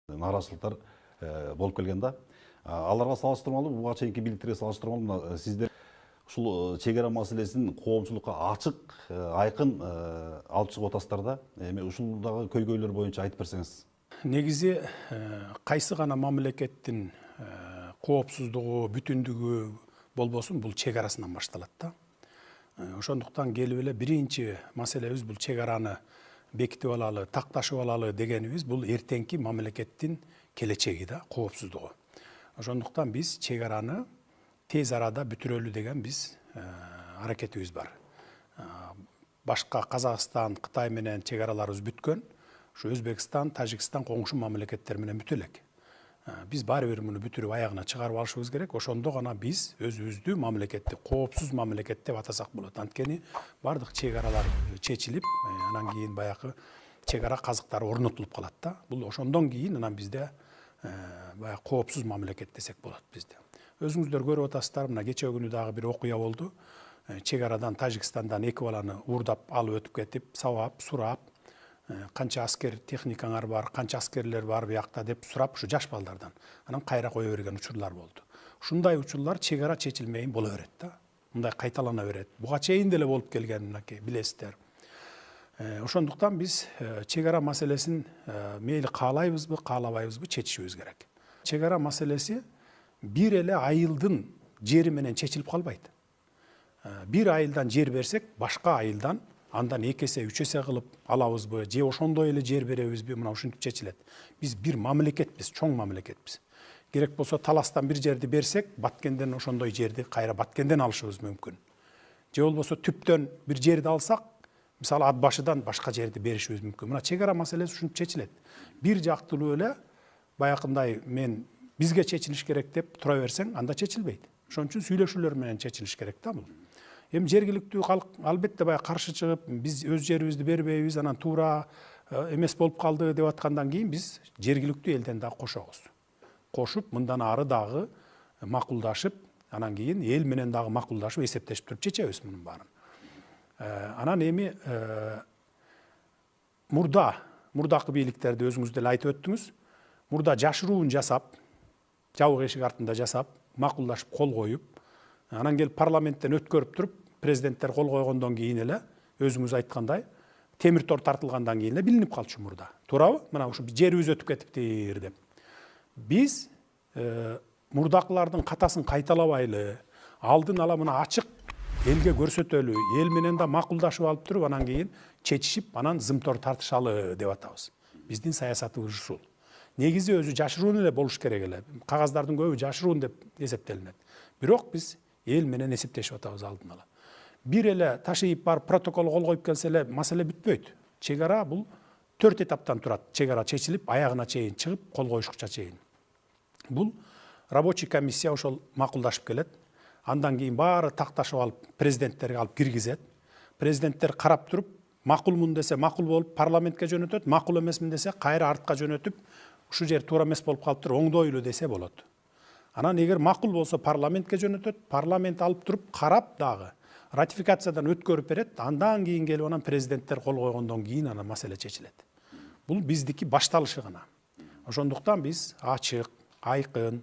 нараачылыктар болуп келген да. Аларга салыштырмалуу, буга чейинки бийликтерге салыштырмалуу сиздер ушул чек ара маселесин коомчулукка ачык, айкын алып чыгып атасыздар да. Эми ушул дагы көйгөйлөр боюнча айтып берсеңиз. Негизи кайсы гана мамлекеттин коопсуздугу, бүтүндүгү болбосун бул чек арасынан башталат да. Ошондуктан келип эле биринчи маселебиз бул чек араны бекитип алалы, такташып алалы дегенибиз бул эртеңки мамлекеттин келечеги да, коопсуздугу. Ошондуктан биз чек араны тез арада бүтүрөлү деген биз аракетибиз бар. Башка Казакстан, Кытай менен чек араларыбыз бүткөн. Şu Өзбекстан, Тажикстан коңшу мамлекеттер менен бүтө элек. Биз баары бир муну бүтүрүп аягына чыгарып алышыбыз керек. Ошондо гана биз өзүбүздү мамлекетти, коопсуз мамлекет деп атасак болот. Анткени бардык чек аралар чечилип, анан кийин баягы чек ара казыктары орнотулуп калат да. Бул ошондон кийин анан бизде баягы коопсуз мамлекет десек болот бизде. Өзүңүздөр көрүп атасыздар, мына кечээ күнү дагы бир окуя болду. Чек арадан Тажикстандан эки баланы уурдап алып өтүп кетип, сабап, сурап, канча аскер техникаңар бар, канча аскерлер бар биякта деп сурап, ушу жаш балдардан. Анан кайра кое берген учурлар болду. Ушундай учурлар чек ара чечилмейин боло берет да. Мындай кайталана берет. Буга чейин деле болуп келген, мынакей билесиздер. Ошондуктан биз чек ара маселесин мейли каалайбызбы, каалабайбызбы чечишибиз керек. Чек ара маселеси бир эле айылдын жери менен чечилип калбайт. Бир айылдан жер берсек, башка айылдан андан 2 эсе, 3 эсе кылып алабызбы, же ошондой эле жер беребизби, мына ушинтип чечилет. Биз бир мамлекетпиз, чоң мамлекетпиз. Керек болсо Таластан бир жерди берсек, Баткенден ошондой жерди кайра Баткенден алышыбыз мүмкүн. Же болбосо Түптөн бир жерди алсак, мисалы Ат башыдан башка жерди беришибиз мүмкүн. Мына чек ара маселеси ушинтип чечилет. Бир жактылуу эле баягындай мен бизге чечилиш керек деп тура берсең, анда чечилбейт. Ошон үчүн сүйлөшүүлөр менен чечилиш керек да бул. Эми жергиликтүү калк албетте баягы каршы чыгып, биз өз жерибизди бербейбиз, анан туура эмес болуп калды деп аткандан кийин биз жергиликтүү элден дагы кошобуз. Кошуп, мындан ары дагы макулдашып, анан кийин эл менен дагы макулдашып, эсептешип туруп чечебиз мунун баарын. Анан эми мурдакы бийликтерди өзүңүз деле айтып өттүңүз. Мурда жашыруун жасап, жабык эшик артында жасап, макулдашып кол коюп, анан келип парламенттен өткөрүп туруп, президенттер кол койгондон кийин эле өзүңүз айткандай, темир тор тартылгандан кийин эле билинип калчу мурда. Туурабы? Мына ушу жерибиз өтүп кетиптир деп. Биз мурдакылардын катасын кайталабайлы, алдын ала мына ачык элге көрсөтөлү, эл менен да макулдашып алып туруп, анан кийин чечишип, анан зымтор тартышалы деп атабыз. Биздин саясатыбыз ушул. Негизи өзү жашыруун эле болуш керек эле. Кагаздардын көбү жашыруун деп эсептелинет. Бирок биз эл менен эсептешип атабыз алдын ала. Бир эле ташыйып барып протокол кол коюп келсе эле маселе бүтпөйт. Чек ара бул 4 этаптан турат. Чек ара чечилип, аягына чейин чыгып, кол коюшкуча чейин. Бул рабочий комиссия ошол макулдашып келет. Андан кийин баары такташып алып, президенттерге алып киргизет. Президенттер карап туруп, макулмун десе макул болуп парламентке жөнөтөт, макул эмесмин десе кайра артка жөнөтүп, ушу жер туура эмес болуп калыптыр, оңдойлу десе болот. Анан эгер макул болсо парламентке жөнөтөт, парламент алып туруп карап дагы ратификациядан өткөрүп берет, андан кийин келип анан президенттер кол койгондон кийин анан маселе чечилет. Бул биздики башталышы гана. Ошондуктан биз ачык, айкын,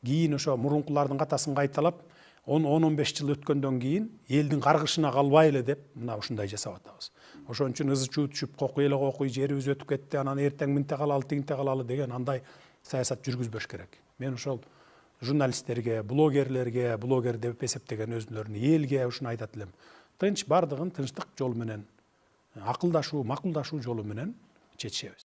кийин ошо мурункулардын катасын кайталап, 10-15 жыл өткөндөн кийин элдин каргышына калбайлы деп мына ушундай жасап атабыз. Ошон үчүн ызы чуу түшүп, кокуй эле кокуй, жерибиз өтүп кетти, анан эртең мынте калалы, тигинте калалы деген андай саясат жүргүзбөш керек. Мен ошол журналисттерге, блогер деп эсептеген өзүлөрүн элге ушуну айтат элем. Тынч бардыгын тынчтык жолу менен, акылдашуу, макулдашуу жолу менен чечишебиз.